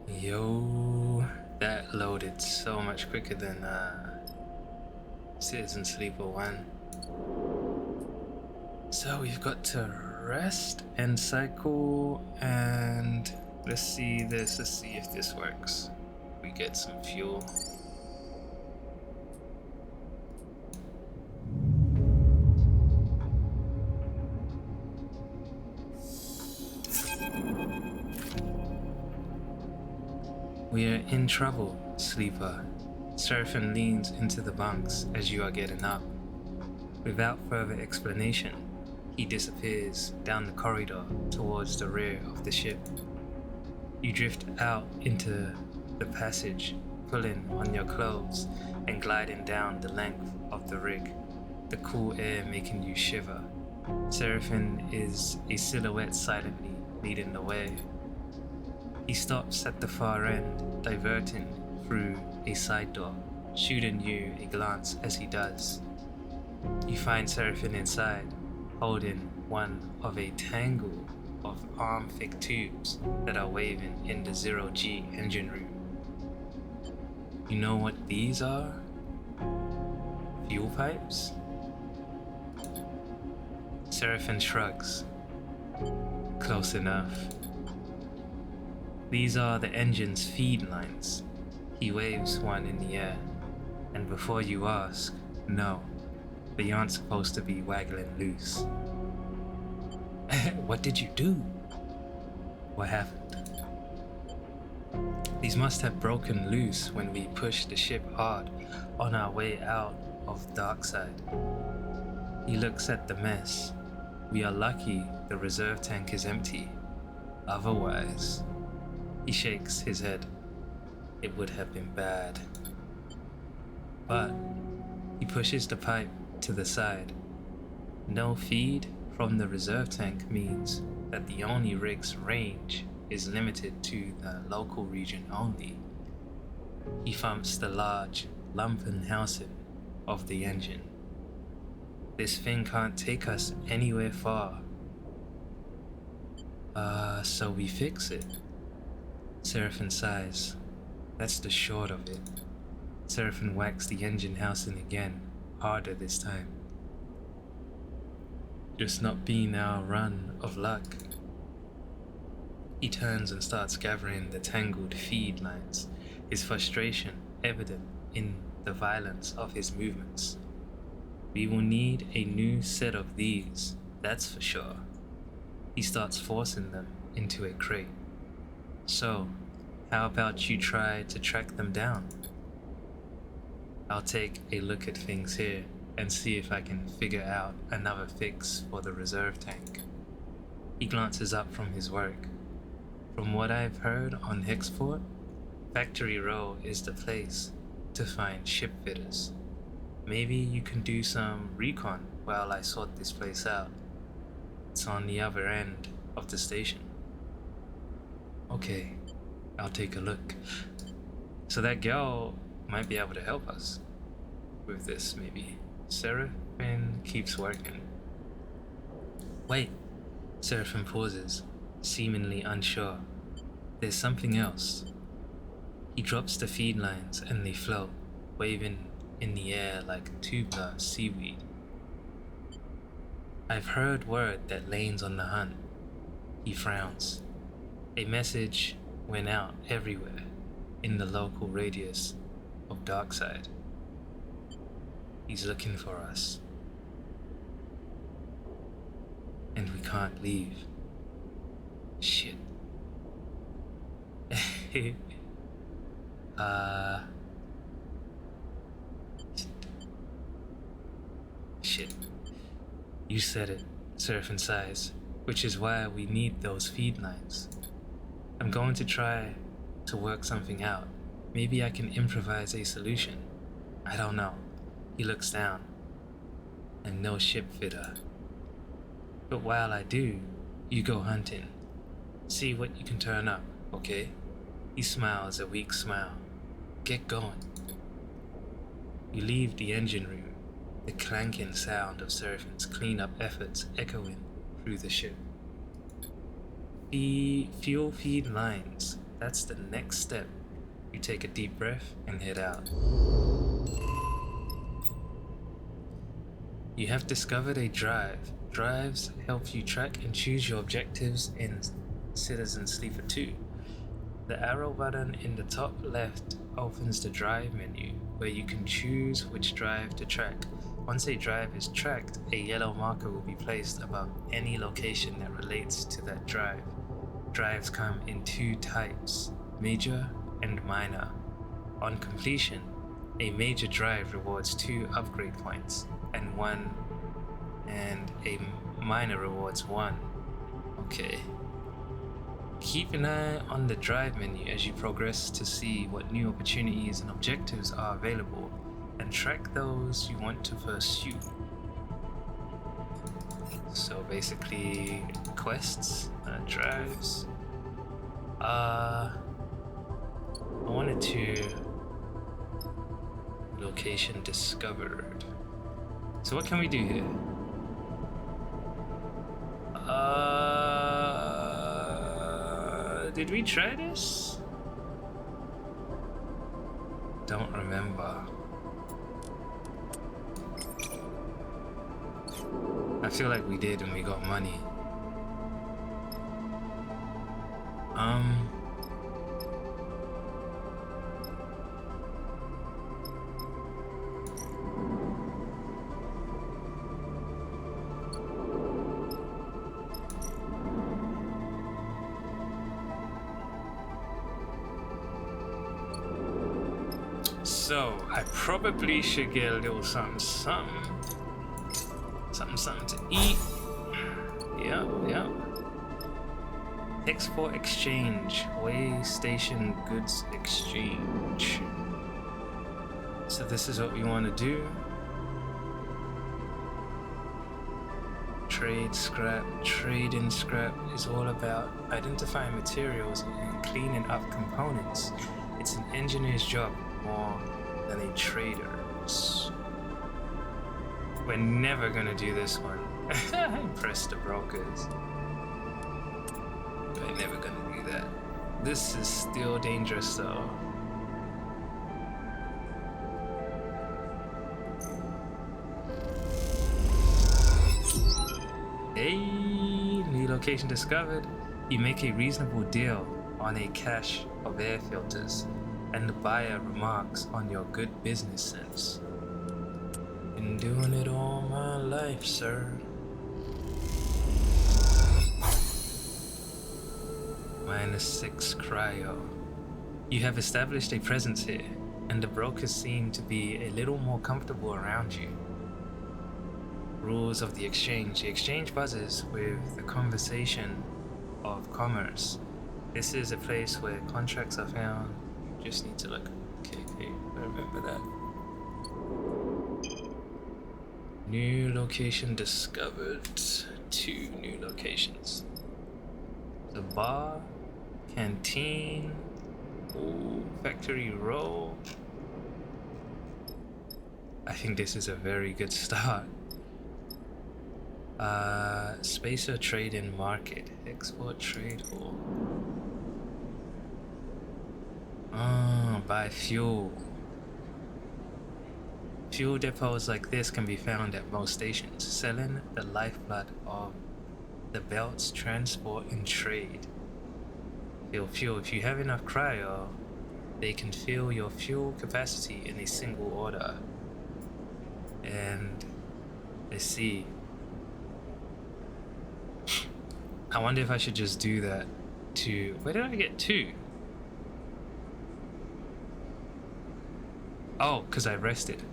Yo, that loaded so much quicker than Citizen Sleeper 1. So we've got to rest and cycle, and let's see if this works. We get some fuel. We are in trouble, Sleeper. Seraphin leans into the bunks as you are getting up. Without further explanation, he disappears down the corridor towards the rear of the ship. You drift out into the passage, pulling on your clothes and gliding down the length of the rig, the cool air making you shiver. Seraphin is a silhouette silently leading the way. He stops at the far end, diverting through a side door, shooting you a glance as he does. You find Seraphin inside, holding one of a tangle of arm-thick tubes that are waving in the 0G engine room. You know what these are? Fuel pipes? Seraphin shrugs. Close enough. These are the engine's feed lines. He waves one in the air, and before you ask, no, they aren't supposed to be waggling loose. What did you do? What happened? These must have broken loose when we pushed the ship hard on our way out of Darkside. He looks at the mess. We are lucky the reserve tank is empty. Otherwise, he shakes his head. It would have been bad. But he pushes the pipe to the side. No feed from the reserve tank means that the only rig's range is limited to the local region only. He thumps the large lumpen housing of the engine. This thing can't take us anywhere far. So we fix it. Seraphin sighs. That's the short of it. Seraphin whacks the engine housing again, harder this time. Just not been our run of luck. He turns and starts gathering the tangled feed lines, his frustration evident in the violence of his movements. We will need a new set of these, that's for sure. He starts forcing them into a crate. So, how about you try to track them down? I'll take a look at things here and see if I can figure out another fix for the reserve tank. He glances up from his work. From what I've heard on Hexport, Factory Row is the place to find ship fitters. Maybe you can do some recon while I sort this place out. It's on the other end of the station. Okay, I'll take a look. So that girl might be able to help us with this, maybe. Seraphin keeps working. Wait, Seraphin pauses, seemingly unsure. There's something else. He drops the feed lines and they float, waving in the air like tubular seaweed. I've heard word that Lane's on the hunt. He frowns. A message went out everywhere in the local radius of Darkside. He's looking for us. And we can't leave. Shit. Shit. You said it, Seraphin sighs, which is why we need those feed lines. I'm going to try to work something out. Maybe I can improvise a solution. I don't know. He looks down. I'm no ship fitter. But while I do, you go hunting. See what you can turn up, okay? He smiles a weak smile. Get going. You leave the engine room, the clanking sound of Seraphin's cleanup efforts echoing through the ship. The fuel feed lines That's the next step. You take a deep breath and head out. You have discovered a drive. Drives help you track and choose your objectives in Citizen Sleeper 2. The arrow button in the top left opens the drive menu, where you can choose which drive to track. Once a drive is tracked, a yellow marker will be placed above any location that relates to that drive. Drives come in two types, major and minor. On completion, a major drive rewards 2 upgrade points, and a minor rewards 1. Okay. Keep an eye on the drive menu as you progress to see what new opportunities and objectives are available, and track those you want to pursue. So basically, quests, drives. I wanted to location discovered. So what can we do here? Did we try this? Don't remember. I feel like we did and we got money. So, I probably should get a little something to eat. Yeah. Export exchange, way station goods exchange. So this is what we want to do. Trade scrap. Trading scrap is all about identifying materials and cleaning up components. It's an engineer's job more than a trader's. We're never gonna do this one. Impress the brokers. We're never gonna do that. This is still dangerous though. Hey, new location discovered. You make a reasonable deal on a cache of air filters, and the buyer remarks on your good business sense. Been doing it all my life, sir. -6 cryo. You have established a presence here, and the brokers seem to be a little more comfortable around you. Rules of the exchange. The exchange buzzes with the conversation of commerce. This is a place where contracts are found. You just need to look. Okay, I remember that. New location discovered. 2 new locations. The bar, canteen, factory row. I think this is a very good start. Spacer trade-in market, export trade hall. Buy fuel. Fuel depots like this can be found at most stations, selling the lifeblood of the belt's transport and trade. Fill fuel. If you have enough cryo, they can fill your fuel capacity in a single order. And let's see. I wonder if I should just do that to... Where did I get 2? Oh, because I rested.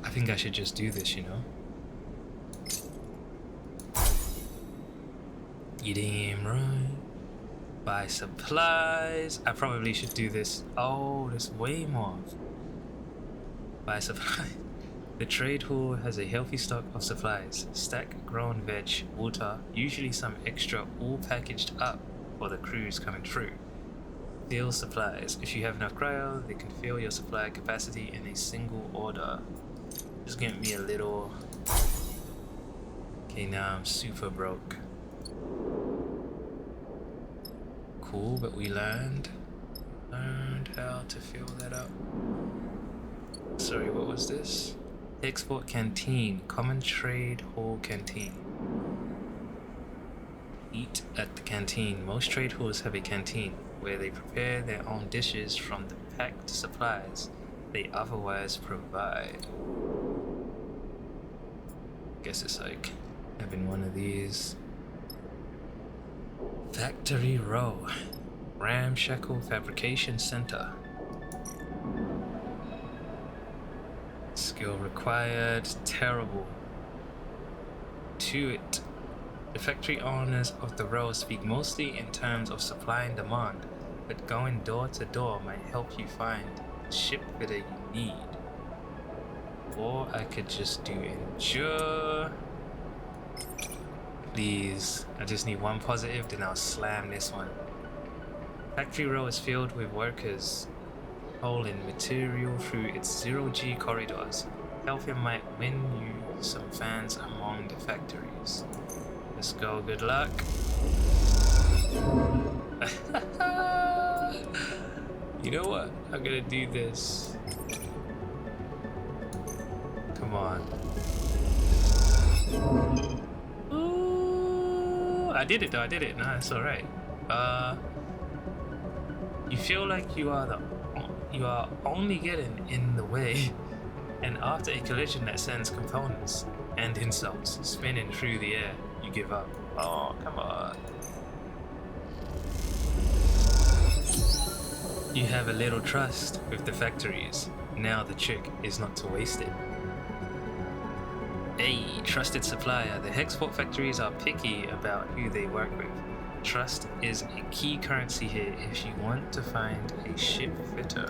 I think I should just do this, you know? You damn right. Buy supplies. I probably should do this. Oh, there's way more. Buy supplies. The trade hall has a healthy stock of supplies. Stack grown veg, water, usually some extra, all packaged up for the crews coming through. Fill supplies. If you have enough cryo, they can fill your supply capacity in a single order. Just give me a little... Okay, now I'm super broke. cool, but we learned how to fill that up. Sorry, what was this? Export canteen, common trade hall canteen. Eat at the canteen. Most trade halls have a canteen where they prepare their own dishes from the packed supplies they otherwise provide. Guess it's like having one of these. Factory Row, ramshackle fabrication center. Skill required, terrible. To it. The factory owners of the row speak mostly in terms of supply and demand, but going door to door might help you find the ship fitter you need. Or I could just do endure. Please, I just need one positive, then I'll slam this one. Factory row is filled with workers hauling material through its zero-G corridors. Helping might win you some fans among the factories. Let's go, good luck. You know what? I'm gonna do this. Come on. Ooh, I did it though, I did it. Nah, it's alright. You feel like you are only getting in the way, and after a collision that sends components and insults spinning through the air, you give up. Oh, come on. You have a little trust with the factories. Now the trick is not to waste it. A trusted supplier. The Hexport factories are picky about who they work with. Trust is a key currency here if you want to find a ship fitter.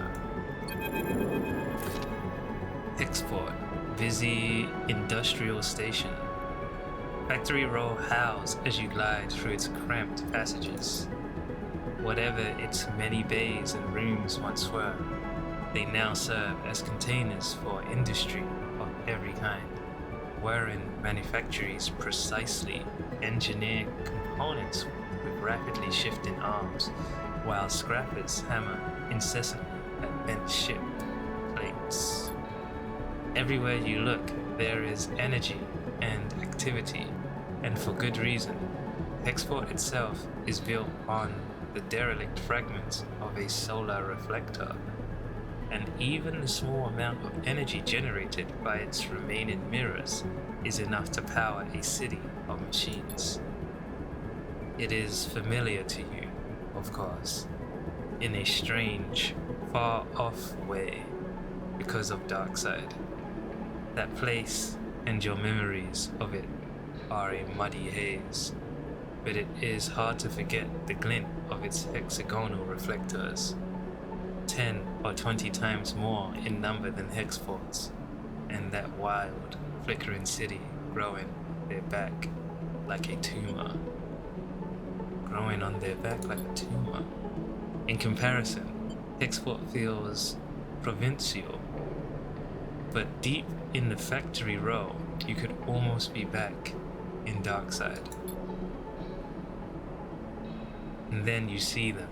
Hexport. Busy industrial station. Factory row howls as you glide through its cramped passages. Whatever its many bays and rooms once were, they now serve as containers for industry of every kind, wherein manufacturers precisely engineer components with rapidly shifting arms, while scrappers hammer incessantly at bent ship plates. Everywhere you look, there is energy and activity, and for good reason. Hexport itself is built on the derelict fragments of a solar reflector, and even the small amount of energy generated by its remaining mirrors is enough to power a city of machines. It is familiar to you, of course, in a strange, far-off way because of Darkside. That place and your memories of it are a muddy haze, but it is hard to forget the glint of its hexagonal reflectors, 10 or 20 times more in number than Hexport's, and that wild, flickering city growing their back like a tumor. Growing on their back like a tumor. In comparison, Hexport feels provincial, but deep in the factory row, you could almost be back in Darkside. And then you see them.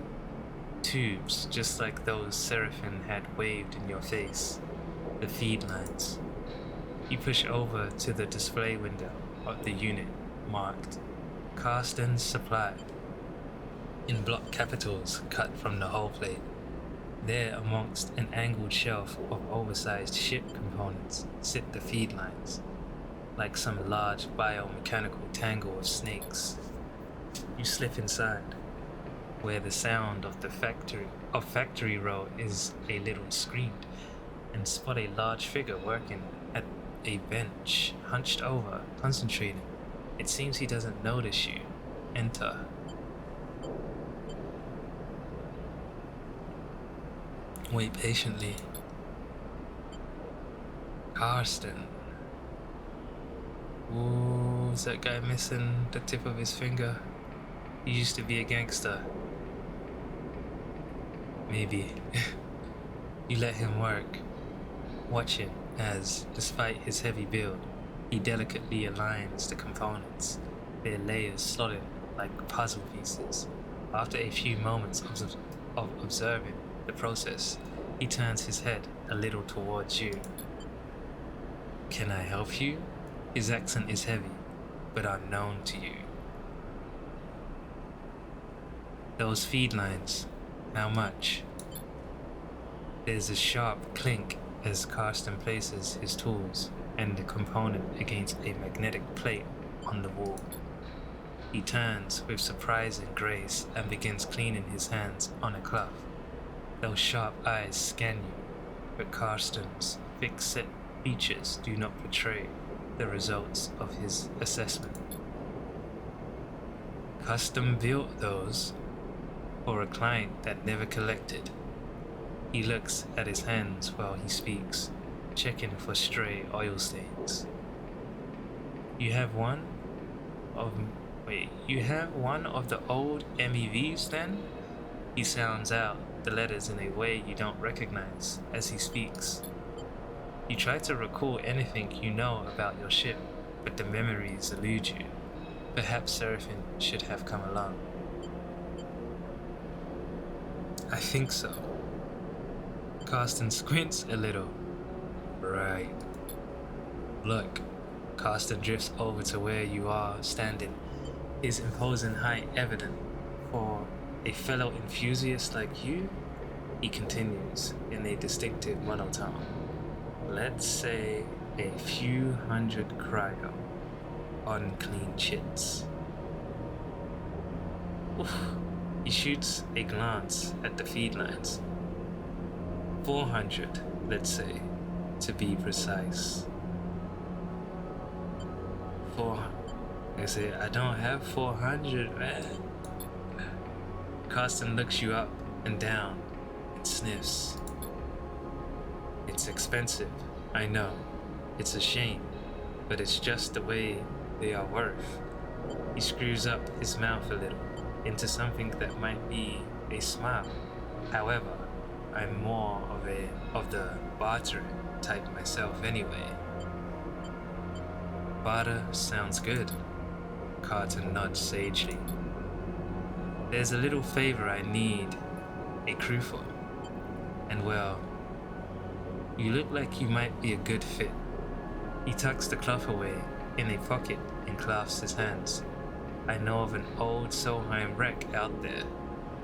Tubes, just like those Seraphim had waved in your face. The feed lines. You push over to the display window of the unit marked Carsten's Supply in block capitals cut from the hull plate. There, amongst an angled shelf of oversized ship components, sit the feed lines, like some large biomechanical tangle of snakes. You slip inside, where the sound of the factory row is a little screamed, and spot a large figure working at a bench, hunched over, concentrating. It seems he doesn't notice you. Enter. Wait patiently. Karsten. Ooh, is that guy missing the tip of his finger? He used to be a gangster. Maybe. You let him work. Watch him as, despite his heavy build, he delicately aligns the components, their layers slotted like puzzle pieces. After a few moments of observing the process, he turns his head a little towards you. Can I help you? His accent is heavy, but unknown to you. Those feed lines, how much? There's a sharp clink as Karsten places his tools and the component against a magnetic plate on the wall. He turns with surprising grace and begins cleaning his hands on a cloth. Those sharp eyes scan you, but Karsten's thick-set features do not portray the results of his assessment. Custom built those for a client that never collected. He looks at his hands while he speaks, checking for stray oil stains. You have one of the old MEVs then? He sounds out the letters in a way you don't recognize as he speaks. You try to recall anything you know about your ship, but the memories elude you. Perhaps Seraphine should have come along. I think so. Karsten squints a little. Right. Look, Karsten drifts over to where you are standing, his imposing height evident for a fellow enthusiast like you. He continues in a distinctive monotone. Let's say a few hundred cryo, unclean chits. Oof. He shoots a glance at the feed lines. 400, let's say, to be precise. I don't have 400, man. Karsten looks you up and down and sniffs. It's expensive, I know. It's a shame, but it's just the way they are worth. He screws up his mouth a little into something that might be a smile. However, I'm more of the bartering type myself anyway. Barter sounds good. Carton nods sagely. There's a little favor I need a crew for. And well, you look like you might be a good fit. He tucks the cloth away in a pocket and clasps his hands. I know of an old Solheim wreck out there.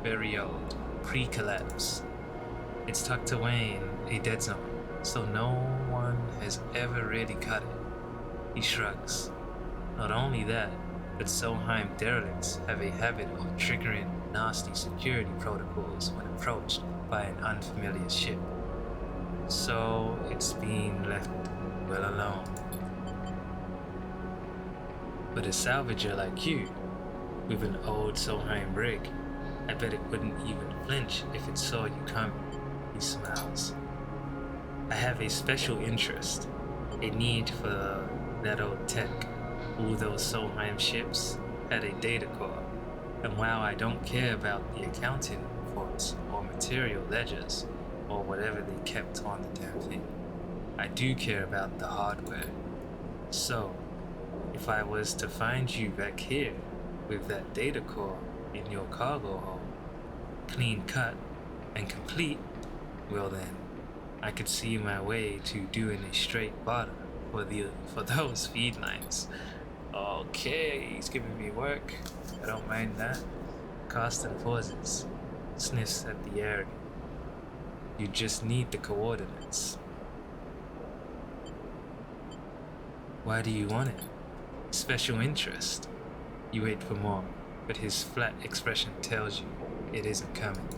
Very old, pre-collapse. It's tucked away in a dead zone, so no one has ever really cut it. He shrugs. Not only that, but Solheim derelicts have a habit of triggering nasty security protocols when approached by an unfamiliar ship. So it's being left well alone. But a salvager like you, with an old Solheim rig, I bet it wouldn't even flinch if it saw you coming. He smiles. I have a special interest, a need for that old tech. All those Solheim ships had a data core, and while I don't care about the accounting reports or material ledgers or whatever they kept on the damn thing, I do care about the hardware. So, if I was to find you back here with that data core in your cargo hold, clean cut and complete, well then, I could see my way to doing a straight barter for those feed lines. Okay, he's giving me work. I don't mind that. Karsten pauses, sniffs at the air. You just need the coordinates. Why do you want it? Special interest. You wait for more, but his flat expression tells you it isn't coming.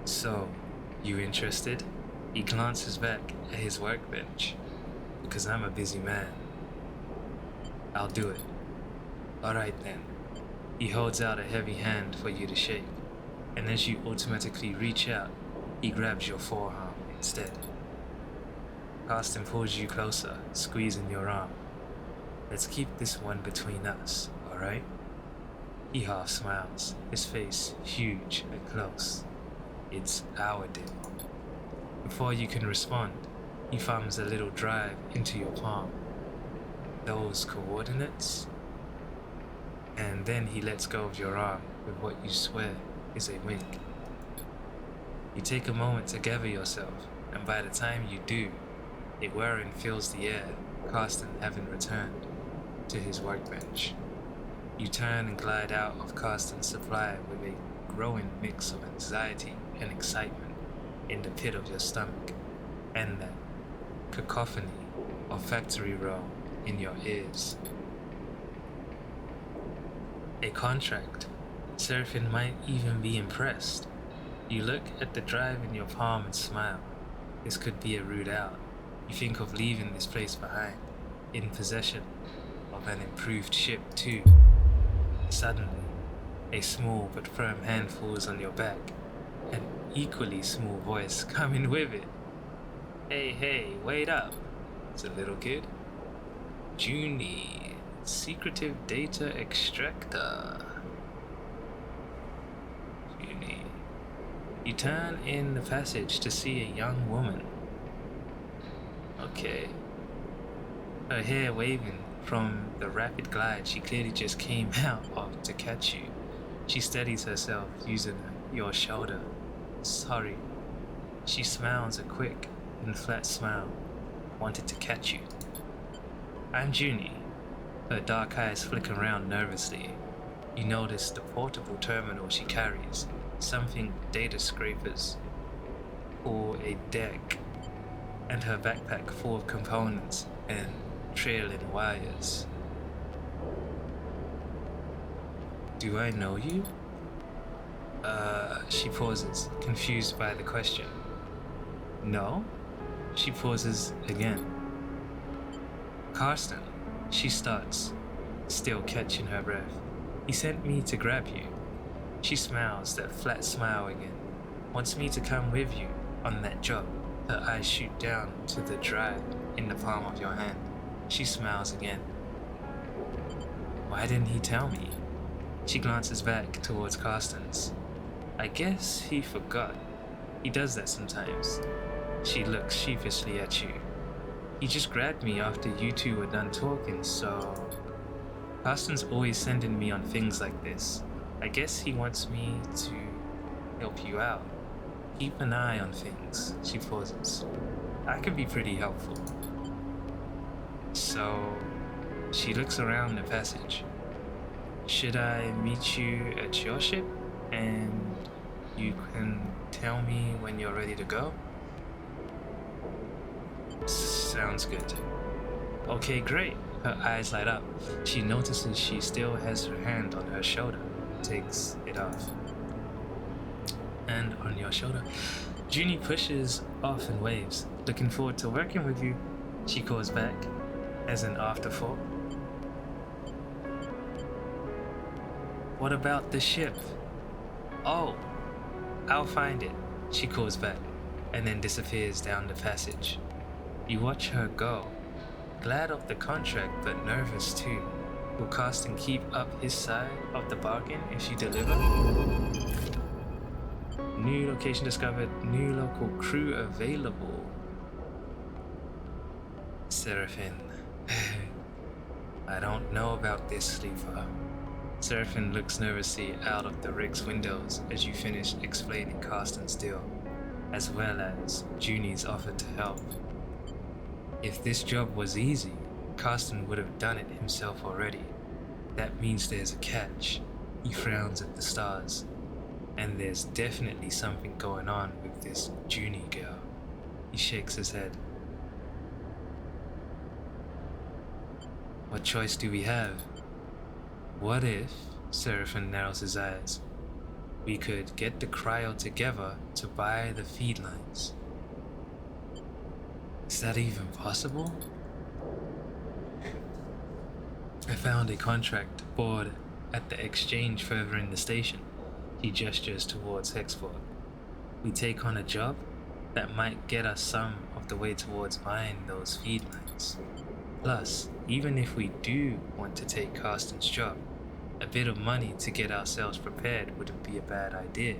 So, you interested? He glances back at his workbench. Because I'm a busy man. I'll do it. Alright then. He holds out a heavy hand for you to shake, and as you automatically reach out, he grabs your forearm instead. Karsten pulls you closer, squeezing your arm. Let's keep this one between us, alright? He half smiles, his face huge and close. It's our deal. Before you can respond, he thumbs a little drive into your palm. Those coordinates? and then he lets go of your arm with what you swear is a wink. You take a moment to gather yourself, and by the time you do, a whirring fills the air, Carsten having returned to his workbench. You turn and glide out of Carsten's supply with a growing mix of anxiety and excitement in the pit of your stomach, and that cacophony of factory row in your ears. A contract. Seraphin might even be impressed. You look at the drive in your palm and smile. This could be a route out. You think of leaving this place behind, in possession of an improved ship too. Suddenly, a small but firm hand falls on your back, an equally small voice coming with it. Hey, wait up. It's a little kid. Junie, secretive data extractor. Junie. You turn in the passage to see a young woman. Okay. Her hair waving from the rapid glide she clearly just came out of to catch you. She steadies herself using your shoulder. Sorry. She smiles a quick and flat smile. Wanted to catch you. I'm Junie. Her dark eyes flick around nervously. You notice the portable terminal she carries. Something data scrapers or a deck, and her backpack full of components and trailing wires. Do I know you? She pauses, confused by the question. No? She pauses again. Carsten, she starts, still catching her breath. He sent me to grab you. She smiles, that flat smile again. Wants me to come with you on that job. Her eyes shoot down to the drive in the palm of your hand. She smiles again. Why didn't he tell me? She glances back towards Carsten's. I guess he forgot. He does that sometimes. She looks sheepishly at you. He just grabbed me after you two were done talking, so... Carsten's always sending me on things like this. I guess he wants me to help you out. Keep an eye on things, she pauses. I can be pretty helpful. So, she looks around the passage. Should I meet you at your ship and you can tell me when you're ready to go? Sounds good. Okay, great. Her eyes light up. She notices she still has her hand on her shoulder. Takes it off. And on your shoulder. Junie pushes off and waves. Looking forward to working with you, she calls back as an afterthought. What about the ship? Oh, I'll find it, she calls back, and then disappears down the passage. You watch her go, glad of the contract but nervous too. Will Carsten keep up his side of the bargain if she delivers? New location discovered, new local crew available. Seraphin. I don't know about this, sleeper. Seraphin looks nervously out of the rig's windows as you finish explaining Carsten's deal, as well as Junie's offer to help. If this job was easy, Carsten would have done it himself already. That means there's a catch. He frowns at the stars. And there's definitely something going on with this Junie girl. He shakes his head. What choice do we have? What if, Seraphin narrows his eyes, we could get the cryo together to buy the feed lines? Is that even possible? I found a contract board at the exchange further in the station. He gestures towards Hexport. We take on a job that might get us some of the way towards buying those feed lines. Plus, even if we do want to take Carsten's job, a bit of money to get ourselves prepared wouldn't be a bad idea.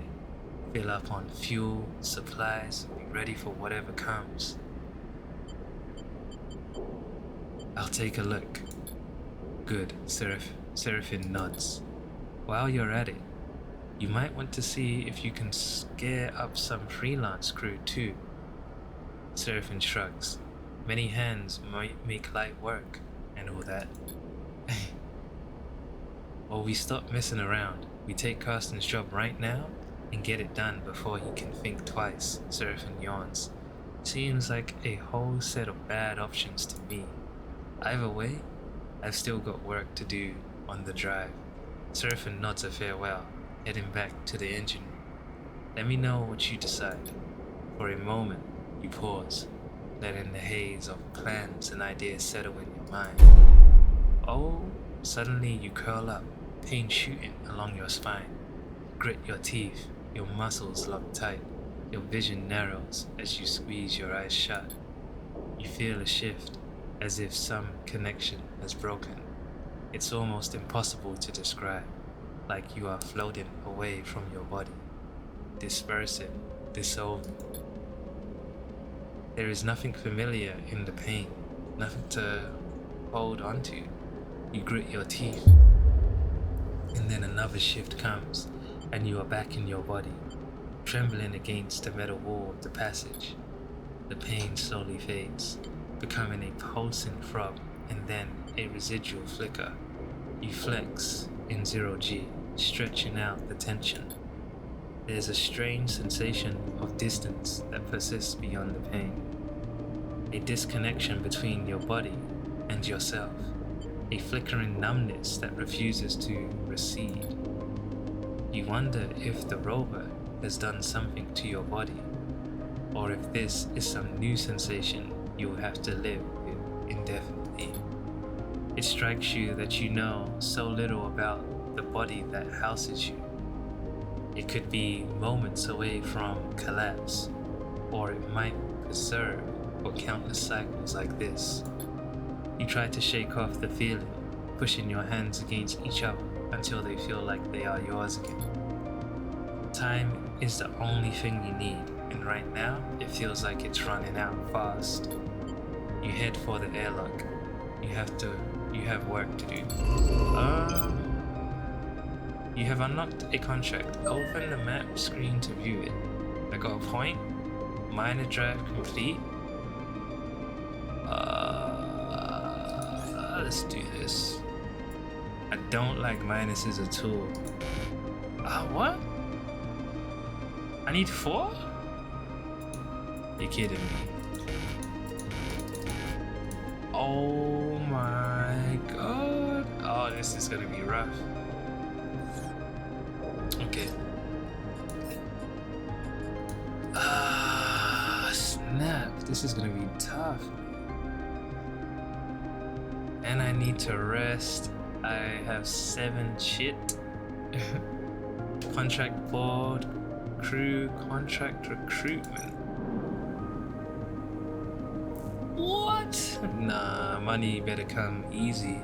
Fill up on fuel, supplies, be ready for whatever comes. I'll take a look. Good, Seraph. Seraphim nods. While you're at it, you might want to see if you can scare up some freelance crew too. Seraphim shrugs. Many hands might make light work and all that. Well, we stop messing around. We take Carsten's job right now and get it done before he can think twice. Seraphim yawns. Seems like a whole set of bad options to me. Either way, I've still got work to do on the drive. Seraphim nods a farewell, heading back to the engine room. Let me know what you decide. For a moment, you pause, letting the haze of plans and ideas settle in your mind. Oh, suddenly you curl up, pain shooting along your spine. Grit your teeth, your muscles lock tight. Your vision narrows as you squeeze your eyes shut. You feel a shift, as if some connection has broken. It's almost impossible to describe, like you are floating away from your body, dispersing, dissolving. There is nothing familiar in the pain, nothing to hold onto. You grit your teeth, and then another shift comes, and you are back in your body, trembling against the metal wall of the passage. The pain slowly fades, becoming a pulsing throb and then a residual flicker. You flex in 0G, stretching out the tension. There's a strange sensation of distance that persists beyond the pain. A disconnection between your body and yourself. A flickering numbness that refuses to recede. You wonder if the rover has done something to your body, or if this is some new sensation you'll have to live with indefinitely. It strikes you that you know so little about the body that houses you. It could be moments away from collapse, or it might preserve for countless cycles like this. You try to shake off the feeling, pushing your hands against each other until they feel like they are yours again. Time is the only thing you need, and right now it feels like it's running out fast. You head for the airlock. You have work to do. You have unlocked a contract. Open the map screen to view it. I got a point. Minor drive complete. Let's do this. I don't like minuses at all. What? I need 4? You're kidding me. Oh my god. Oh, this is gonna be rough. Okay. Snap. This is gonna be tough. And I need to rest. I have 7 shit. Contract board, crew, contract recruitment. What? Nah, money better come easy.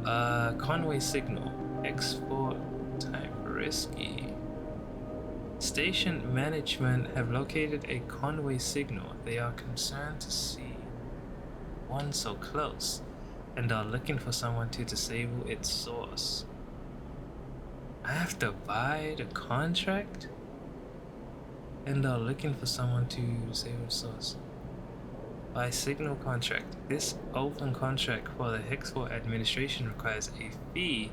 Conway signal. Export type risky. Station management have located a Conway signal. They are concerned to see one so close and are looking for someone to disable its source. I have to buy the contract and are looking for someone to disable its source. Buy signal contract. This open contract for the Hexport administration requires a fee.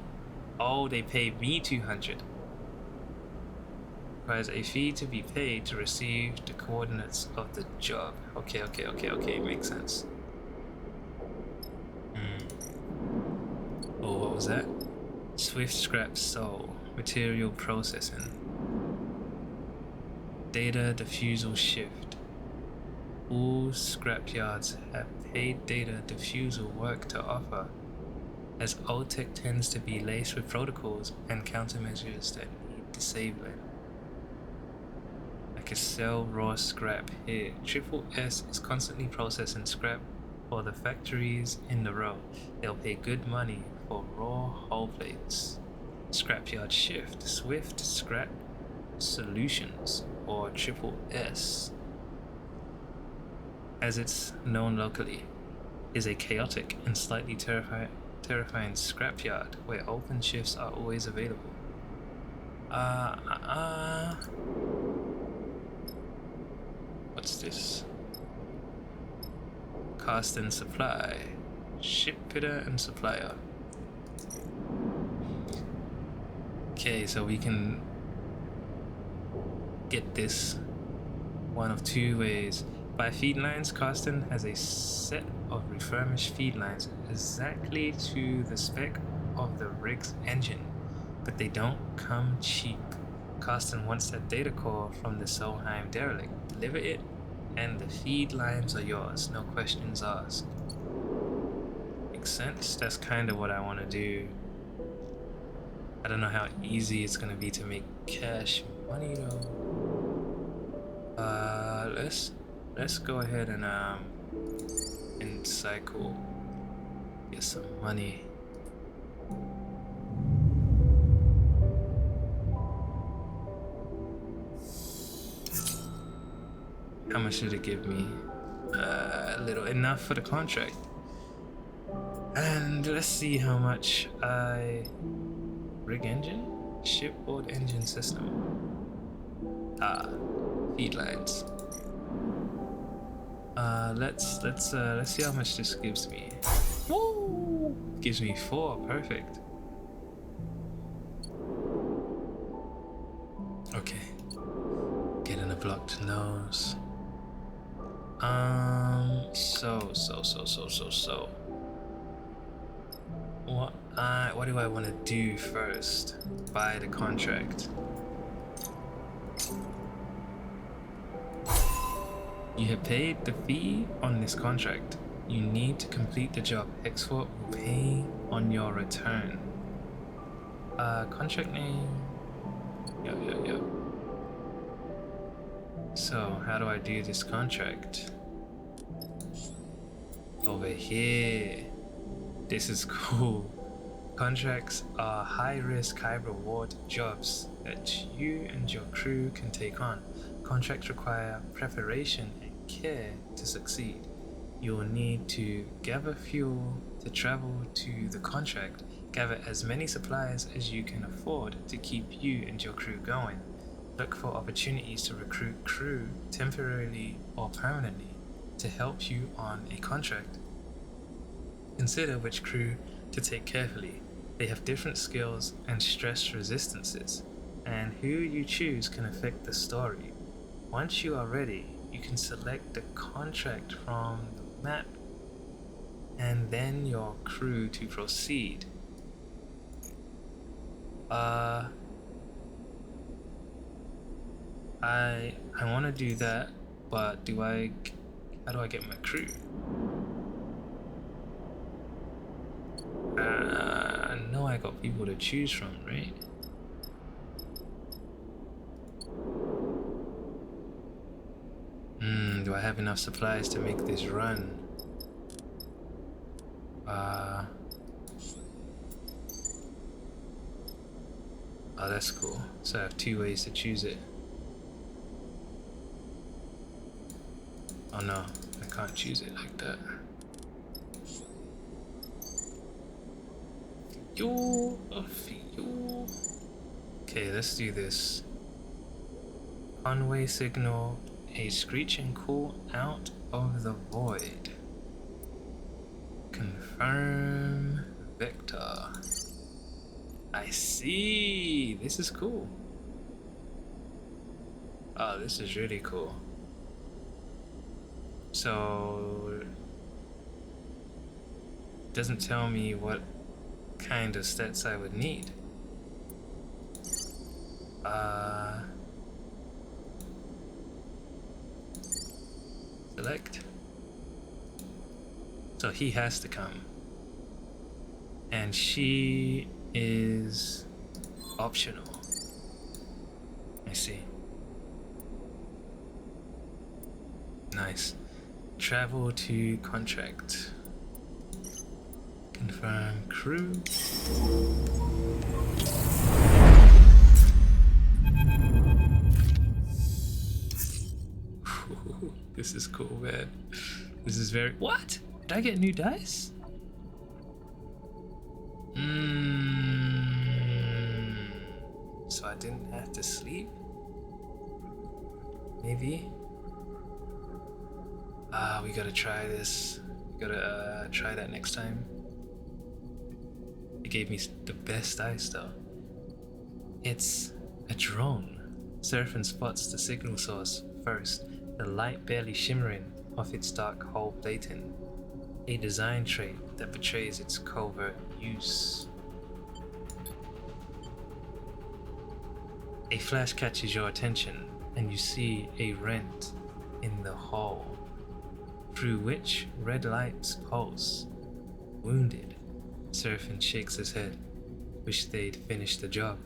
Oh, they pay me 200. Requires a fee to be paid to receive the coordinates of the job. Okay, makes sense. Oh, what was that? Swift scrap soul. Material processing. Data diffusal shift. All scrapyards have paid data diffusal work to offer, as old tech tends to be laced with protocols and countermeasures that need disabling. I could sell raw scrap here. Triple S is constantly processing scrap for the factories in the row. They'll pay good money for raw hull plates. Scrapyard shift. Swift Scrap Solutions, or Triple S, as it's known locally, is a chaotic and slightly terrifying scrapyard where open shifts are always available. What's this? Cast and supply. Ship fitter and supplier. Okay, so we can get this one of two ways. By feed lines, Carsten has a set of refurbished feed lines exactly to the spec of the rig's engine, but they don't come cheap. Carsten wants that data core from the Solheim derelict. Deliver it, and the feed lines are yours, no questions asked. Makes sense? That's kind of what I want to do. I don't know how easy it's gonna be to make cash money though. Let's go ahead and cycle, get some money. How much did it give me? A little enough for the contract. And let's see how much rig engine, shipboard engine system. Feed lines. Let's see how much this gives me. Woo! Gives me 4, perfect. Okay. Getting a blocked nose. So. What do I want to do first? Buy the contract. You have paid the fee on this contract. You need to complete the job. Export will pay on your return. Contract name. Yep. So, how do I do this contract? Over here. This is cool. Contracts are high-risk, high-reward jobs that you and your crew can take on. Contracts require preparation and care to succeed. You will need to gather fuel to travel to the contract, gather as many supplies as you can afford to keep you and your crew going. Look for opportunities to recruit crew temporarily or permanently to help you on a contract. Consider which crew to take carefully. They have different skills and stress resistances, and who you choose can affect the story. Once you are ready, you can select the contract from the map and then your crew to proceed. I want to do that, but how do I get my crew? I know I got people to choose from, right? Do I have enough supplies to make this run? Oh, that's cool. So I have 2 ways to choose it. Oh no, I can't choose it like that. Okay, let's do this. Conway signal a screeching call out of the void. Confirm vector. I see. This is cool. Oh, this is really cool. So it doesn't tell me what kind of stats I would need. Select. So he has to come. And she is optional. I see. Nice. Travel to contract. Confirm crew. This is cool, man. This is very... What? Did I get new dice? So I didn't have to sleep? Maybe? We gotta try this. We gotta try that next time. It gave me the best ice though. It's a drone. Seraphim spots the signal source first, the light barely shimmering off its dark hull plating. A design trait that betrays its covert use. A flash catches your attention, and you see a rent in the hull, through which red lights pulse. Wounded, Seraphim shakes his head. Wish they'd finished the job.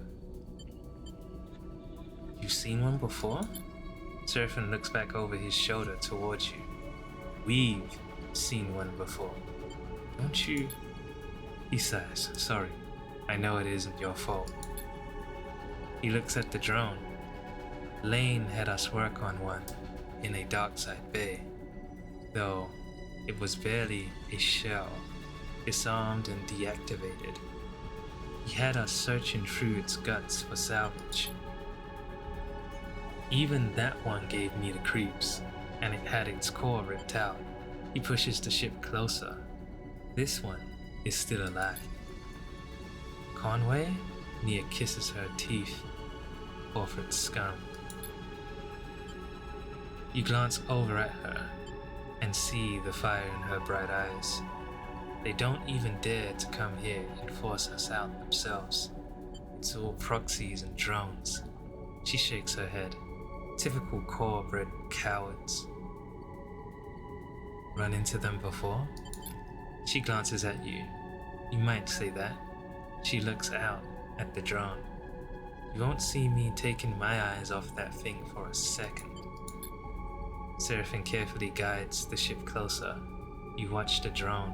You've seen one before? Seraphim looks back over his shoulder towards you. We've seen one before. Don't you? He sighs. Sorry, I know it isn't your fault. He looks at the drone. Lane had us work on one in a darkside bay, though it was barely a shell, disarmed and deactivated. He had us searching through its guts for salvage. Even that one gave me the creeps, and it had its core ripped out. He pushes the ship closer. This one is still alive. Conway? Nia kisses her teeth. Orford scum. You glance over at her and see the fire in her bright eyes. They don't even dare to come here and force us out themselves. It's all proxies and drones. She shakes her head. Typical core-bred cowards. Run into them before? She glances at you. You might say that. She looks out at the drone. You won't see me taking my eyes off that thing for a second. Seraphim carefully guides the ship closer. You watch the drone.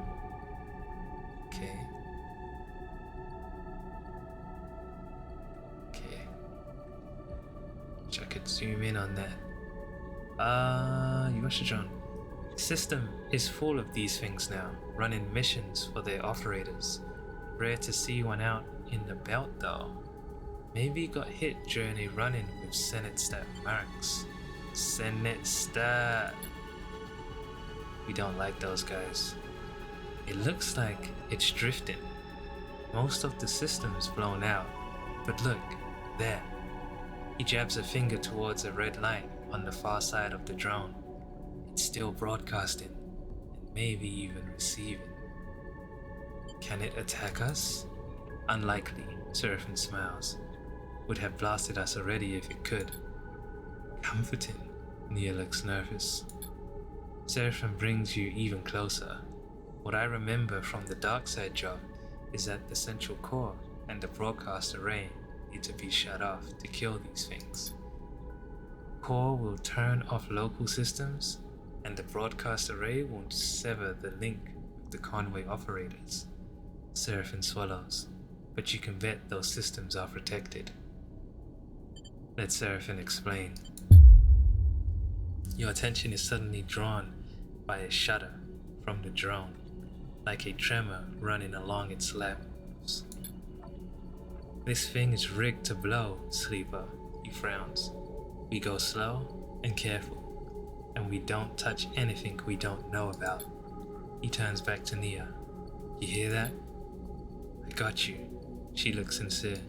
Okay. Wish I could zoom in on that. You watch the drone. The system is full of these things now, running missions for their operators. Rare to see one out in the belt though. Maybe got hit during a run-in with Senate Stat Marks. Senate Stat. We don't like those guys. It looks like it's drifting. Most of the system is blown out. But look, there. He jabs a finger towards a red light on the far side of the drone. It's still broadcasting, and maybe even receiving. Can it attack us? Unlikely, Seraphim smiles. Would have blasted us already if it could. Comforting, Nia looks nervous. Seraphim brings you even closer. What I remember from the dark side job is that the central core and the broadcast array need to be shut off to kill these things. Core will turn off local systems, and the broadcast array will sever the link with the Conway operators. Seraphim swallows, but you can bet those systems are protected. Let Seraphim explain. Your attention is suddenly drawn by a shudder from the drone, like a tremor running along its limbs. This thing is rigged to blow, Sleeper, he frowns. We go slow and careful, and we don't touch anything we don't know about. He turns back to Nia. You hear that? I got you. She looks sincere.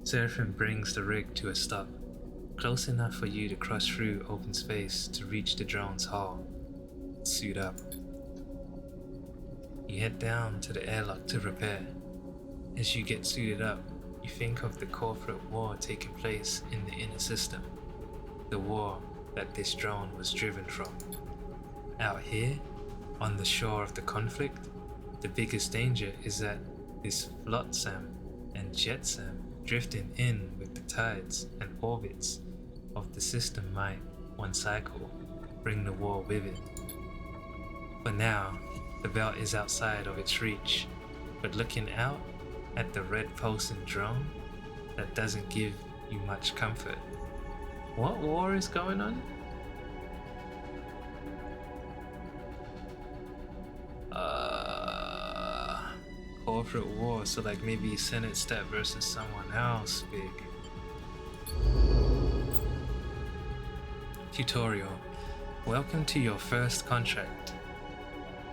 Seraphim brings the rig to a stop, close enough for you to cross through open space to reach the drone's hull. Suit up. You head down to the airlock to repair. As you get suited up, you think of the corporate war taking place in the inner system, the war that this drone was driven from. Out here, on the shore of the conflict, the biggest danger is that this flotsam and jetsam drifting in with the tides and orbits of the system might, one cycle, bring the war with it. For now, the belt is outside of its reach, but looking out at the red pulsing drone, that doesn't give you much comfort. What war is going on? corporate war, so like maybe Senate step versus someone else big. Tutorial. Welcome to your first contract.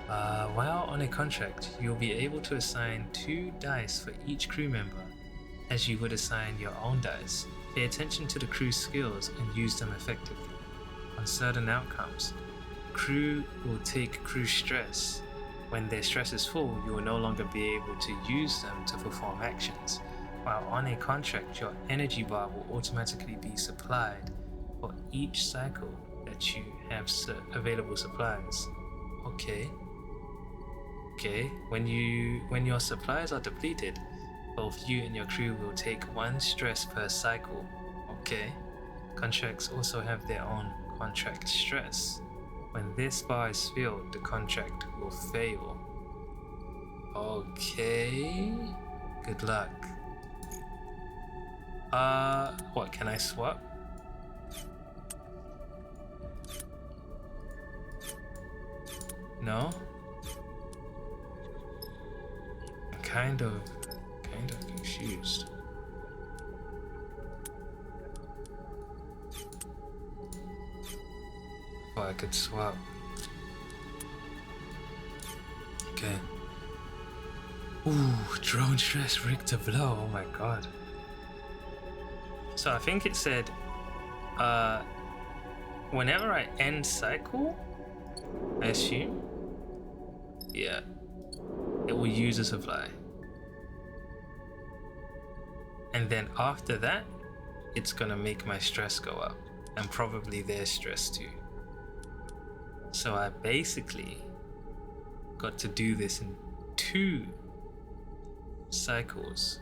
While on a contract, you'll be able to assign 2 dice for each crew member, as you would assign your own dice. Pay attention to the crew's skills and use them effectively. On certain outcomes, crew will take crew stress. When their stress is full, you will no longer be able to use them to perform actions. While on a contract, your energy bar will automatically be supplied for each cycle that you have available supplies. Okay. When your supplies are depleted, both you and your crew will take 1 stress per cycle. Okay. Contracts also have their own contract stress. When this bar is filled, the contract will fail. Okay. Good luck. What, can I swap? No? I'm kind of confused. Oh, I could swap. Okay. Ooh, drone stress rigged to blow. Oh my god. So I think it said, whenever I end cycle, I assume, yeah, it will use a supply. And then after that, it's gonna make my stress go up, and probably their stress too. So I basically got to do this in 2 cycles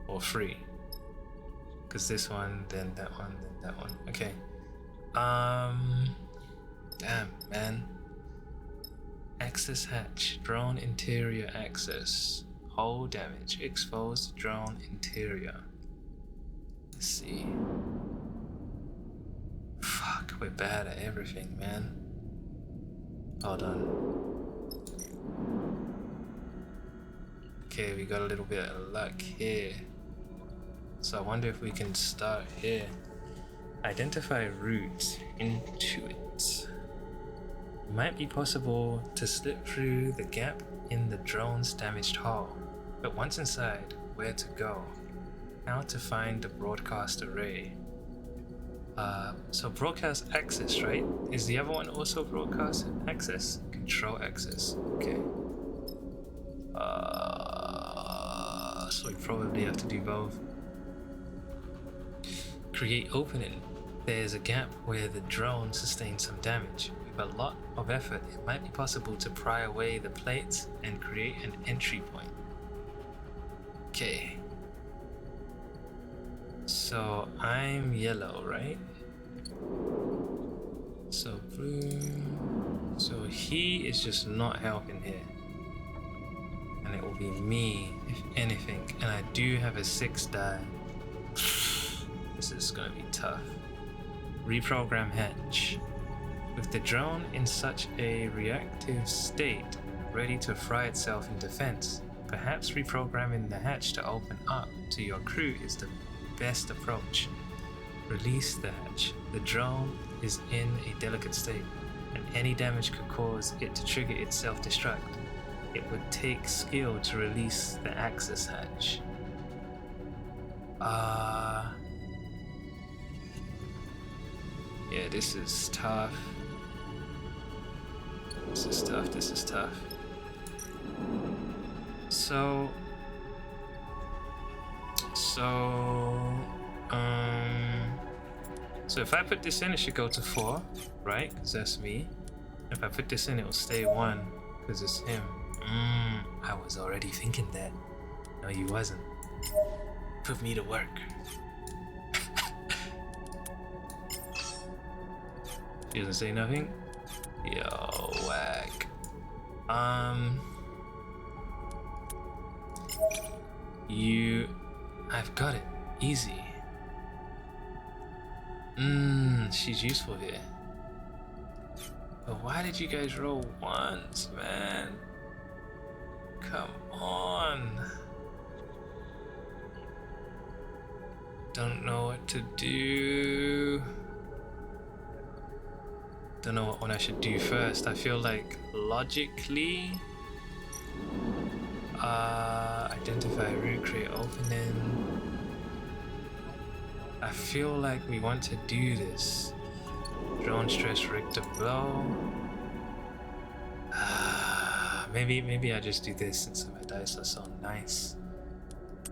for free. Because this one, then that one, then that one. Okay. Damn, man. Access hatch. Drone interior access. Hull damage. Exposed drone interior. Let's see. Fuck, we're bad at everything, man. Hold on. Okay, we got a little bit of luck here. So I wonder if we can start here. Identify route into it. It might be possible to slip through the gap in the drone's damaged hull, but once inside, where to go? How to find the broadcast array. So broadcast access, right? Is the other one also broadcast access? Control access, okay. So we probably have to do both. Create opening. There's a gap where the drone sustained some damage. With a lot of effort, it might be possible to pry away the plates and create an entry point. Okay. So I'm yellow, right? So blue. So he is just not helping here. And it will be me, if anything. And I do have a 6 die. This is gonna be tough. Reprogram hatch. With the drone in such a reactive state, ready to fry itself in defense, perhaps reprogramming the hatch to open up to your crew is the best approach. Release the hatch. The drone is in a delicate state, and any damage could cause it to trigger its self-destruct. It would take skill to release the access hatch. Yeah, this is tough. This is tough. So if I put this in, it should go to 4, right? Because that's me. If I put this in, it will stay 1, because it's him. I was already thinking that. No, you wasn't. Put me to work. He doesn't say nothing? Yo, whack. I've got it. Easy. She's useful here. But why did you guys roll 1s, man? Come on. Don't know what to do. Don't know what one I should do first. I feel like logically, identify route, create opening. I feel like we want to do this. Drone stress, Richter blow. Maybe I just do this since my dice are so nice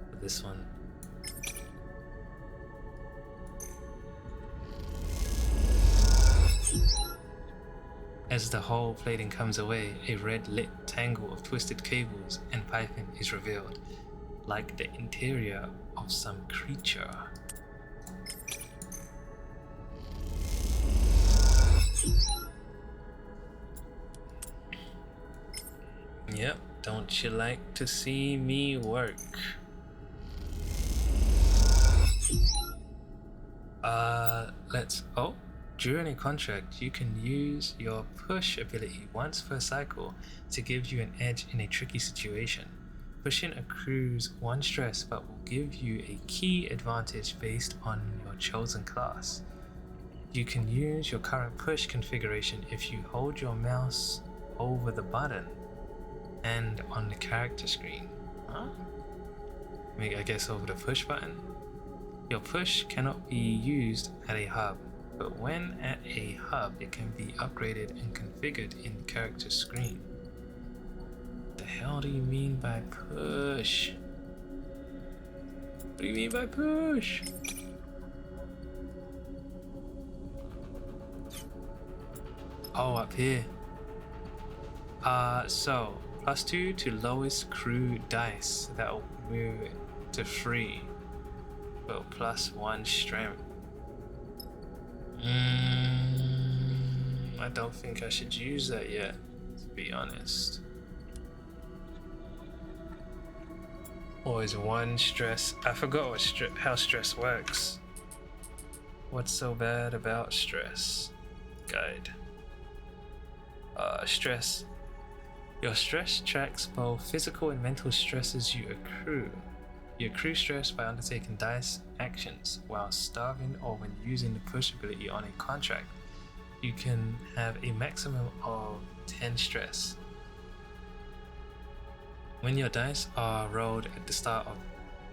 for this one. As the whole plating comes away, a red lit tangle of twisted cables and piping is revealed, like the interior of some creature. Yep, don't you like to see me work? During a contract, you can use your push ability once per cycle to give you an edge in a tricky situation. Pushing accrues 1 stress but will give you a key advantage based on your chosen class. You can use your current push configuration if you hold your mouse over the button and on the character screen. I guess over the push button. Your push cannot be used at a hub, but when at a hub it can be upgraded and configured in the character screen. What the hell do you mean by push? What do you mean by push? Oh, up here. So +2 to lowest crew dice. That'll move it to 3. But +1 strength. I don't think I should use that yet, to be honest. Or is 1 stress? I forgot how stress works. What's so bad about stress? Guide. Stress. Your stress tracks both physical and mental stresses you accrue. You accrue stress by undertaking dice actions while starving or when using the push ability on a contract. You can have a maximum of 10 stress. When your dice are rolled at the start of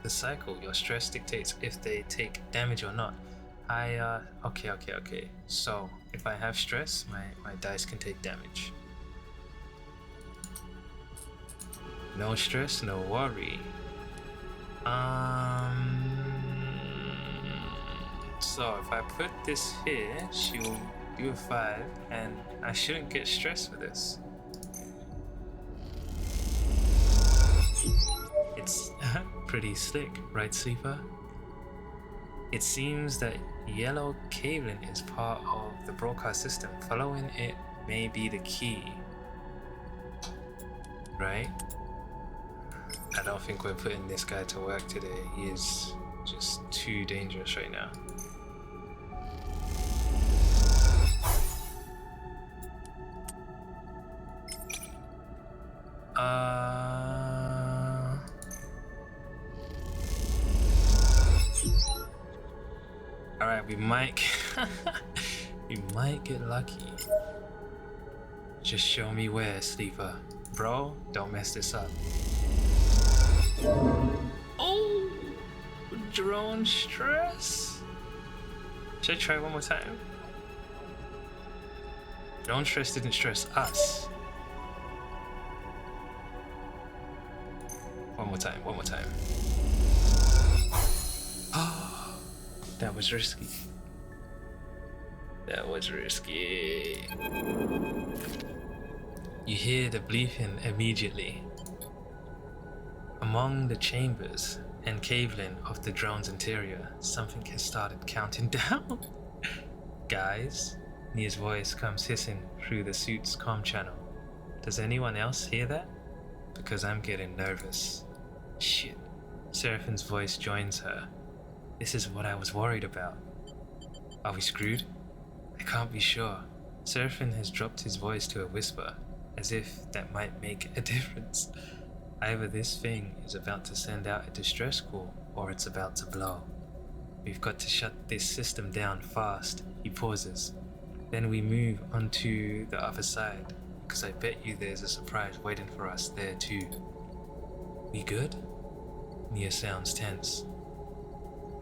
the cycle, your stress dictates if they take damage or not. Okay. So if I have stress, my dice can take damage. No stress, no worry. So if I put this here, she will do a 5, and I shouldn't get stressed for this. It's pretty slick, right, Sleeper? It seems that yellow cabling is part of the broadcast system. Following it may be the key. Right? I don't think we're putting this guy to work today. He is just too dangerous right now. Alright, we might get lucky. Just show me where, Sleeper. Bro, don't mess this up. Oh! Drone stress? Should I try one more time? Drone stress didn't stress us. One more time. Oh, that was risky. You hear the bleeping immediately. Among the chambers and cabling of the drone's interior, something has started counting down. Guys, Nia's voice comes hissing through the suit's comm channel. Does anyone else hear that? Because I'm getting nervous. Shit. Seraphine's voice joins her. This is what I was worried about. Are we screwed? I can't be sure. Seraphine has dropped his voice to a whisper, as if that might make a difference. Either this thing is about to send out a distress call or it's about to blow. We've got to shut this system down fast. He pauses. Then we move onto the other side, because I bet you there's a surprise waiting for us there too. We good? Nia sounds tense.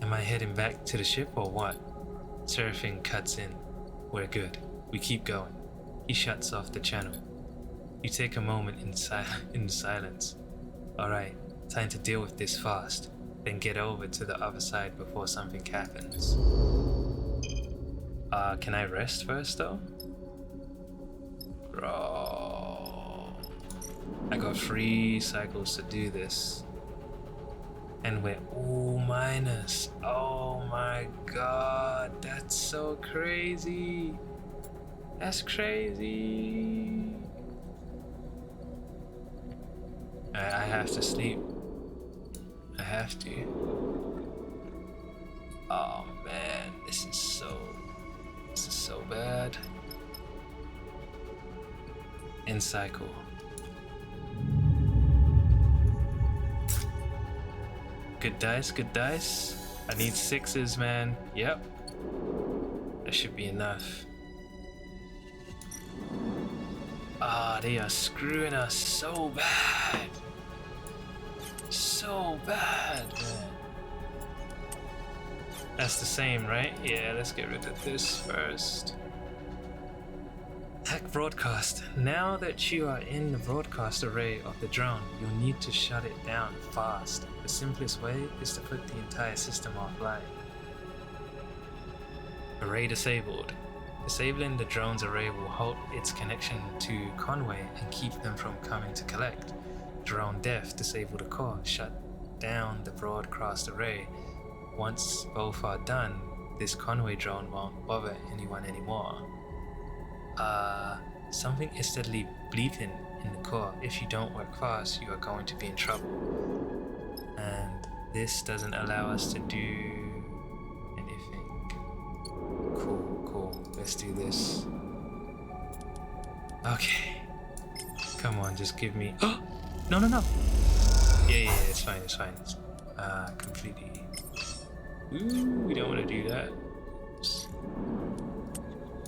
Am I heading back to the ship or what? Seraphine cuts in. We're good. We keep going. He shuts off the channel. You take a moment in silence. Alright, time to deal with this fast. Then get over to the other side before something happens. Can I rest first though? Bro. I got 3 cycles to do this. And we're all minus. Oh my god, that's so crazy. That's crazy. I have to sleep. I have to. Oh man, this is so bad. End cycle. Good dice, good dice. I need 6s, man. Yep. That should be enough. They are screwing us so bad. So bad, man. That's the same, right? Yeah, let's get rid of this first. Hack broadcast. Now that you are in the broadcast array of the drone, you'll need to shut it down fast. The simplest way is to put the entire system offline. Array disabled. Disabling the drone's array will halt its connection to Conway and keep them from coming to collect. Drone deaf. Disable the core. Shut down the broadcast array. Once both are done, this Conway drone won't bother anyone anymore. Something is steadily bleeping in the core. If you don't work fast, you are going to be in trouble. And this doesn't allow us to do anything. Cool. Let's do this. Okay. Come on, just give me. Oh! No. Yeah, it's fine. Completely. Ooh, we don't want to do that.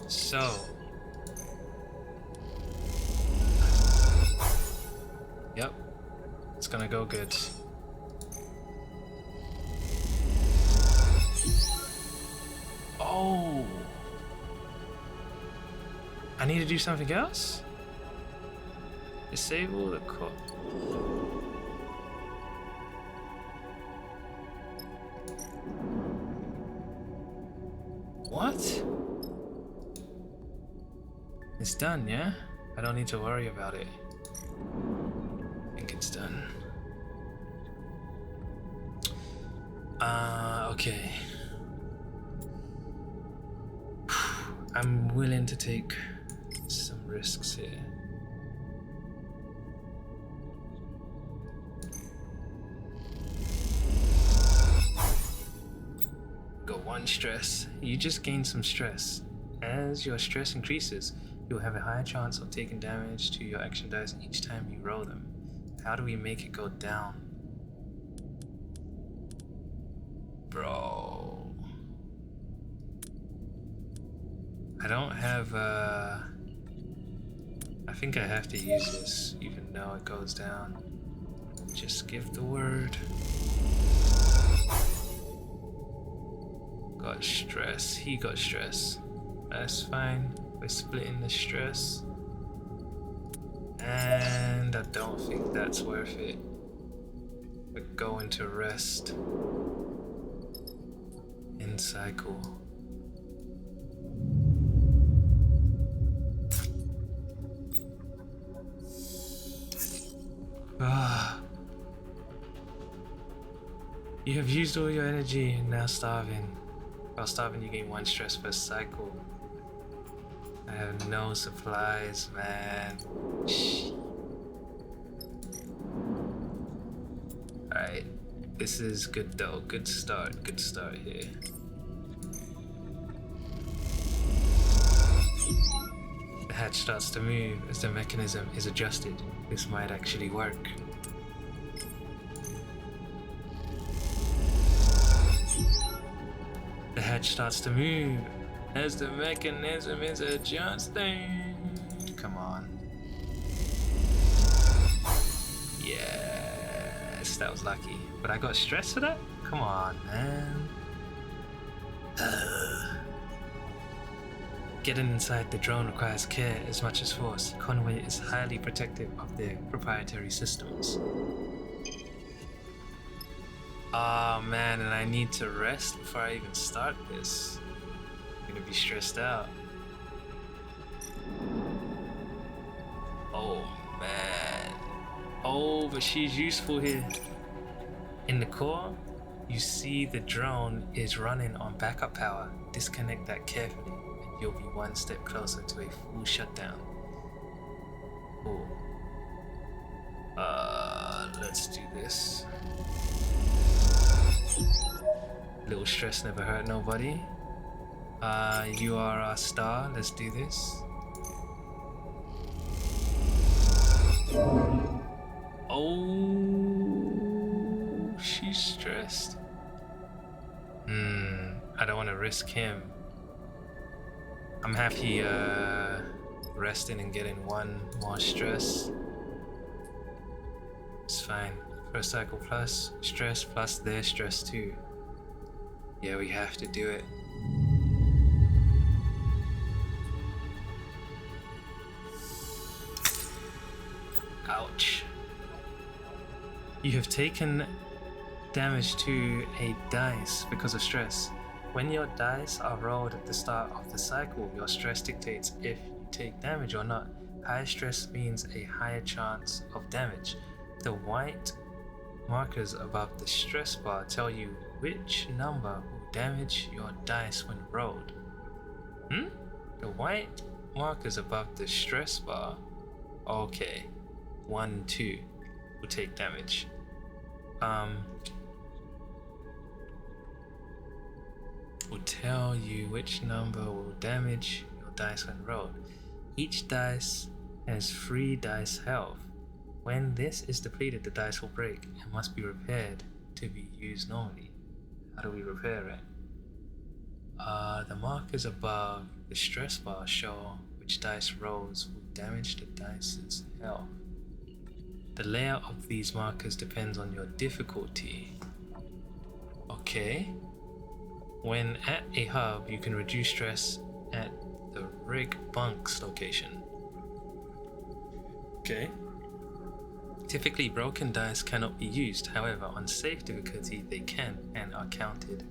So. Yep. It's gonna go good. Oh! I need to do something else? Disable the core. What? It's done, yeah? I don't need to worry about it. I think it's done. Okay. I'm willing to take some risks here. Got 1 stress. You just gain some stress. As your stress increases, you'll have a higher chance of taking damage to your action dice each time you roll them. How do we make it go down? Bro. I don't have I think I have to use this, even though it goes down. Just give the word. Got stress. He got stress. That's fine. We're splitting the stress. And I don't think that's worth it. We're going to rest. End cycle. You have used all your energy and now starving. While starving, you gain 1 stress per cycle. I have no supplies, man. Alright, this is good though. Good start here. The hatch starts to move as the mechanism is adjusted. This might actually work. The hatch starts to move as the mechanism is adjusting. Come on. Yes, that was lucky. But I got stressed for that? Come on, man. Getting inside the drone requires care as much as force. Conway is highly protective of their proprietary systems. Oh man, and I need to rest before I even start this. I'm gonna be stressed out. Oh man. Oh, but she's useful here. In the core, you see the drone is running on backup power. Disconnect that carefully and you'll be one step closer to a full shutdown. Cool. Let's do this. Little stress never hurt nobody. You are our star. Let's do this. Oh, she's stressed. I don't want to risk him. I'm happy resting and getting one more stress. It's fine. First cycle plus stress plus their stress too. Yeah, we have to do it. Ouch. You have taken damage to a dice because of stress. When your dice are rolled at the start of the cycle, your stress dictates if you take damage or not. High stress means a higher chance of damage. The white markers above the stress bar tell you which number will damage your dice when rolled. The white markers above the stress bar, okay, 1, 2 will take damage. Will tell you which number will damage your dice when rolled. Each dice has 3 dice health. When this is depleted, the dice will break and must be repaired to be used normally. How do we repair it? The markers above the stress bar show which dice rolls will damage the dice's health. The layout of these markers depends on your difficulty. Okay. When at a hub, you can reduce stress at the rig bunks location. Okay. Typically, broken dice cannot be used. However, on safe difficulty, they can and are counted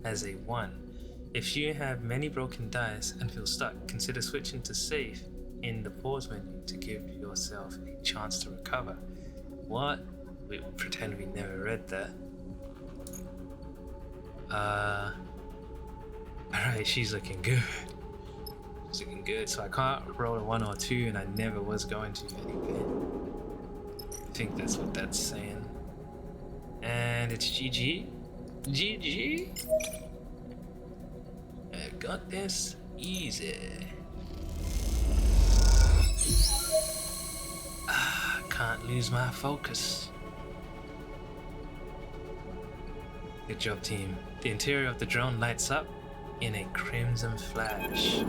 as a 1. If you have many broken dice and feel stuck, consider switching to safe in the pause menu to give yourself a chance to recover. What? We'll pretend we never read that. Alright, she's looking good. She's looking good, so I can't roll a 1 or 2, and I never was going to anyway. I think that's what that's saying. And it's GG. GG. I got this easy. Can't lose my focus. Good job, team. The interior of the drone lights up in a crimson flash.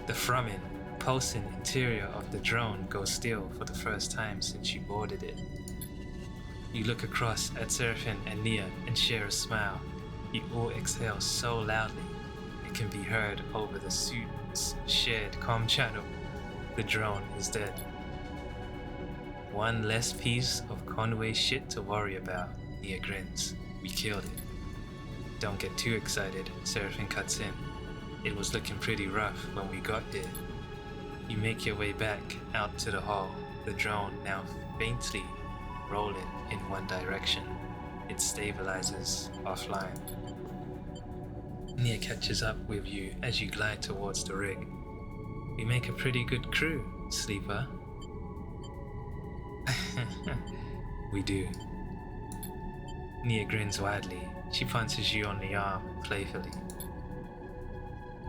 The Frumin, pulsing interior of the drone goes still for the first time since you boarded it. You look across at Seraphine and Nia and share a smile. You all exhale so loudly it can be heard over the suit's shared comm channel. The drone is dead. One less piece of Conway shit to worry about. Nia grins. We killed it. Don't get too excited, Seraphine cuts in. It was looking pretty rough when we got here. You make your way back out to the hall, the drone now faintly rolling in one direction. It stabilizes offline. Nia catches up with you as you glide towards the rig. We make a pretty good crew, Sleeper. We do. Nia grins widely. She punches you on the arm playfully.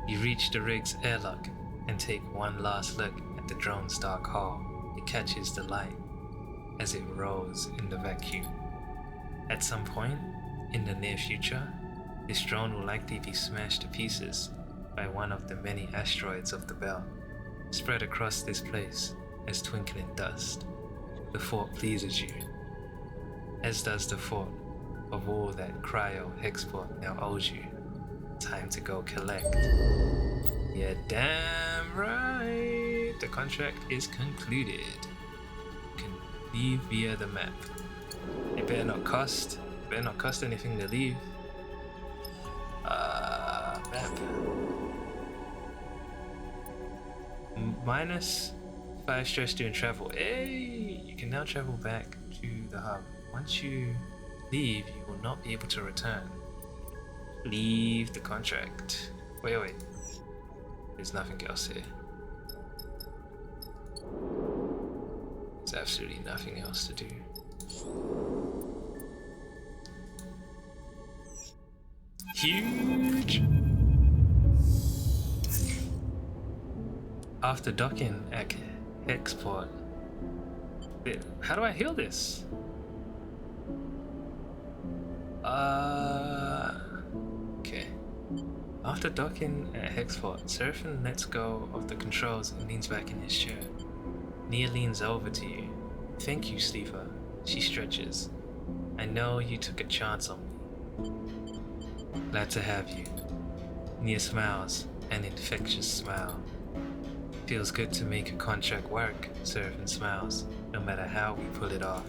You reach the rig's airlock and take one last look at the drone's dark hull. It catches the light as it rolls in the vacuum. At some point in the near future, This drone will likely be smashed to pieces by one of the many asteroids of the belt, spread across this place as twinkling dust. The fort pleases you, as does the fort of all that cryo hexport now owes you. Time to go collect. Yeah, damn right. The contract is concluded. You can leave via the map. It better not cost anything to leave. Map. Minus 5 stress during travel. Hey, you can now travel back to the hub. Once you leave, you will not be able to return. Leave the contract. Wait. There's nothing else here. There's absolutely nothing else to do. Huge! After docking at Hexport. How do I heal this? Okay. After docking at Hexport, Seraphin lets go of the controls and leans back in his chair. Nia leans over to you. Thank you, Sleeper. She stretches. I know you took a chance on me. Glad to have you. Nia smiles, an infectious smile. Feels good to make a contract work, Seraphin smiles, no matter how we pull it off.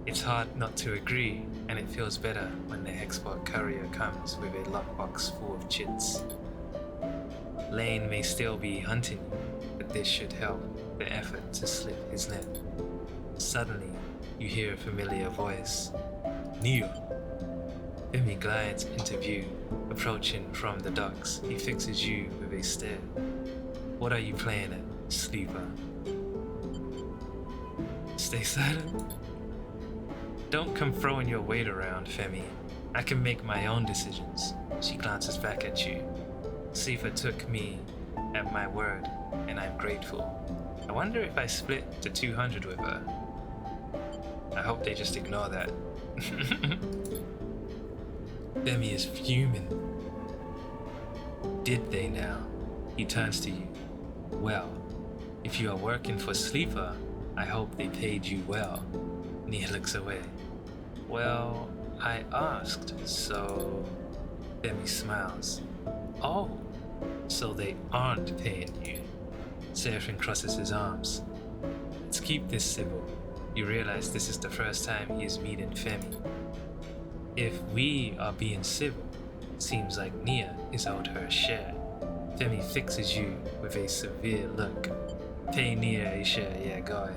It's hard not to agree, and it feels better when the Hexport courier comes with a lockbox full of chits. Lane may still be hunting you, but this should help the effort to slip his net. Suddenly, you hear a familiar voice. Neo! Femi glides into view, approaching from the docks. He fixes you with a stare. What are you playing at, Sleeper? Stay silent. Don't come throwing your weight around, Femi. I can make my own decisions. She glances back at you. Sleeper took me at my word, and I'm grateful. I wonder if I split to 200 with her. I hope they just ignore that. Femi is fuming. Did they now? He turns to you. Well, if you are working for Sleeper, I hope they paid you well. Nia looks away. Well, I asked, so... Femi smiles. Oh, so they aren't paying you. Seraphin crosses his arms. Let's keep this civil. You realize this is the first time he is meeting Femi. If we are being civil, seems like Nia is owed her a share. Femi fixes you with a severe look. Pay Nia a share, yeah, go ahead.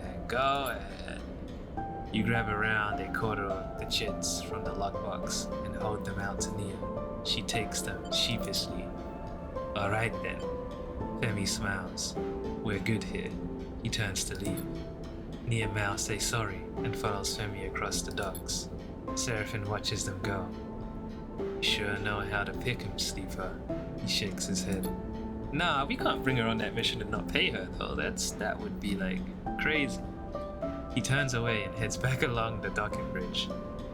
You grab around a quarter of the chits from the lockbox and hold them out to Nia. She takes them sheepishly. Alright then. Femi smiles. We're good here. He turns to leave. Nia mouths a sorry and follows Femi across the docks. Seraphin watches them go. You sure know how to pick 'em, Sleeper. He shakes his head. Nah, we can't bring her on that mission and not pay her though. That would be like crazy. He turns away and heads back along the docking bridge.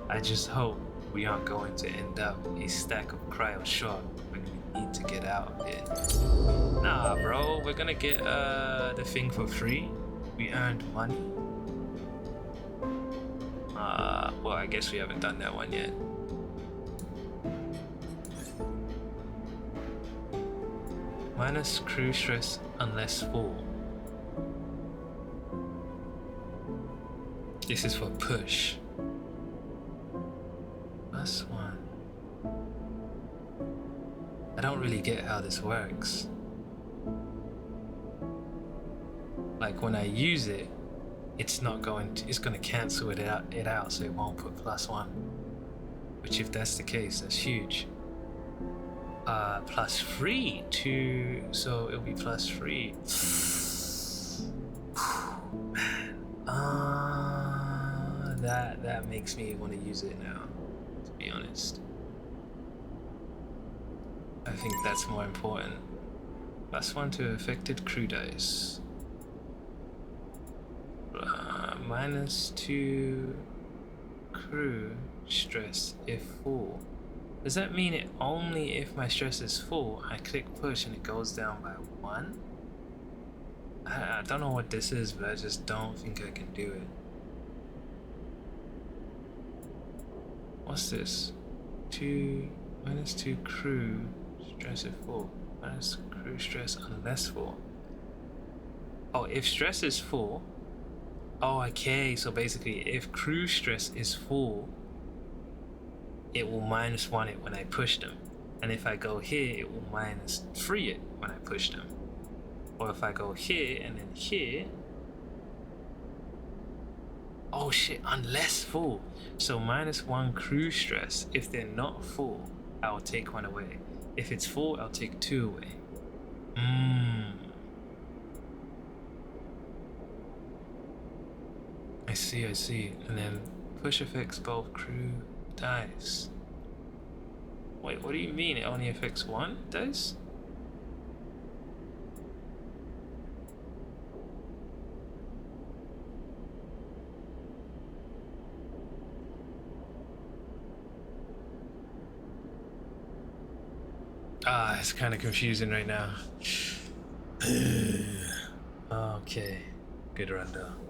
I just hope we aren't going to end up a stack of cryo short when we need to get out of here. Nah, bro, we're gonna get the thing for free. We earned money. Well, I guess we haven't done that one yet. Minus crew stress unless full. This is for push. +1. I don't really get how this works. Like when I use it, it's gonna cancel it out, so it won't put +1. Which if that's the case, that's huge. +3 to, so it'll be +3. Man, that makes me want to use it now, to be honest. I think that's more important. +1 to affected crew dice. -2 crew stress if full. Does that mean it only if my stress is full, I click push and it goes down by 1? I don't know what this is, but I just don't think I can do it. What's this? 2 minus 2 crew stress if full. Minus crew stress unless full. Oh, if stress is full. Oh, okay. So basically, if crew stress is full, it will -1 it when I push them. And if I go here, it will -3 it when I push them. Or if I go here and then here. Oh shit, unless full. So -1 crew stress. If they're not full, I'll take 1 away. If it's full, I'll take 2 away. I see. And then push affects both crew dice. Wait, what do you mean it only affects 1 dice? It's kind of confusing right now. Okay, good rundown.